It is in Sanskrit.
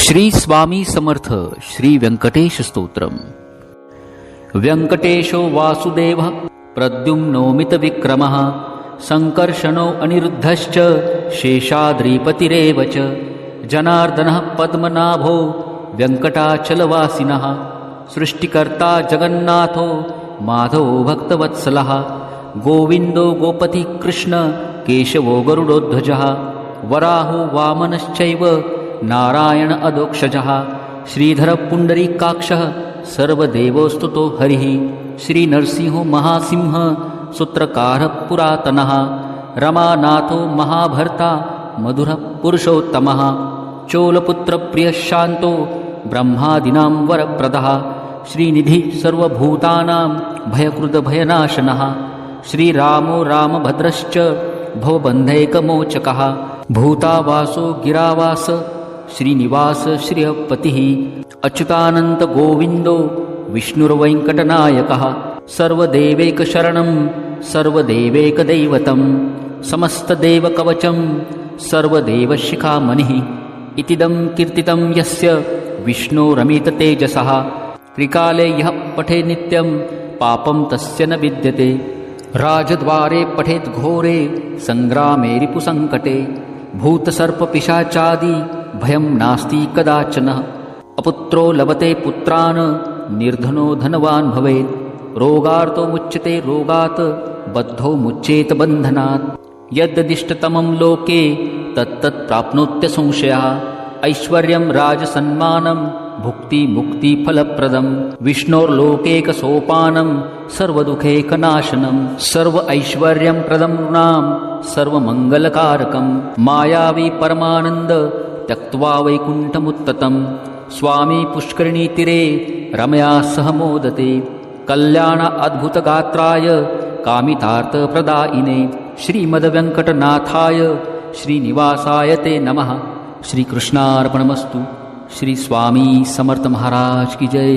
श्री स्वामी समर्थ श्री व्यंकटेश स्तोत्रम. व्यंकटेशो वासुदेवः प्रद्युम्नोमित विक्रमः संकर्षणो अनिरुद्धश्च शेषाद्रिपतिरेव च जनार्दनः पद्मनाभो व्यंकटाचलवासिनः सृष्टिकर्ता जगन्नाथो माधवो भक्तवत्सलः गोविन्दो गोपति कृष्ण केशवो गरुडोध्वजः वराहो वामनश्चैव नारायण अधोक्षजः श्रीधर पुण्डरीकाक्षः सर्वदेवस्तुतो हरिः श्रीनरसिंहो महासिंह सूत्रकारः पुरातनः रमानाथो महाभर्ता मधुरः पुरुषोत्तमः चोलपुत्रप्रियः शान्तो ब्रह्मादीनां वरप्रदः श्रीनिधि सर्वभूतानां भयकृतभयनाशनः श्रीरामो रामभद्रश्च भवबन्धैकमोचकः भूतावासो गिरावास श्रीनिवास श्रियपतिः अच्युतानन्त गोविन्दो विष्णुर्वेङ्कटनायकः सर्वदेवैकशरणं सर्वदेवैकदैवतं समस्तदेवकवचं सर्वदेवशिखामणिः इतिदं कीर्तितं यस्य विष्णोरमिततेजसः त्रिकाले यः पठे नित्यं पापं तस्य न विद्यते राजद्वारे पठेत् घोरे संग्रामे रिपुसङ्कटे भूतसर्पपिशाचादि भयं नास्ति कदाचन अपुत्रो लभते पुत्रान् निर्धनो धनवान् भवेत् रोगार्तो मुच्यते रोगात् बद्धो मुच्येत बन्धनात् यद्दिष्टतमं लोके तत्तत् प्राप्नोत्य संशयः ऐश्वर्यं राजसन्मानं भुक्ति मुक्ति फलप्रदं विष्णोर्लोकैकसोपानं सर्वदुःखैकनाशनं सर्व ऐश्वर्यं प्रदं नृणां सर्वमङ्गलकारकं मायावी परमानन्द त्यक्त्वा वैकुण्ठमुत्ततं स्वामी पुष्करिणीतीरे रमया सह मोदते कल्याण अद्भुतगात्राय कामितार्थप्रदायिने श्रीमद्वेङ्कटनाथाय श्रीनिवासाय ते नमः. श्रीकृष्णार्पणमस्तु. श्री स्वामी समर्थ महाराज की जय.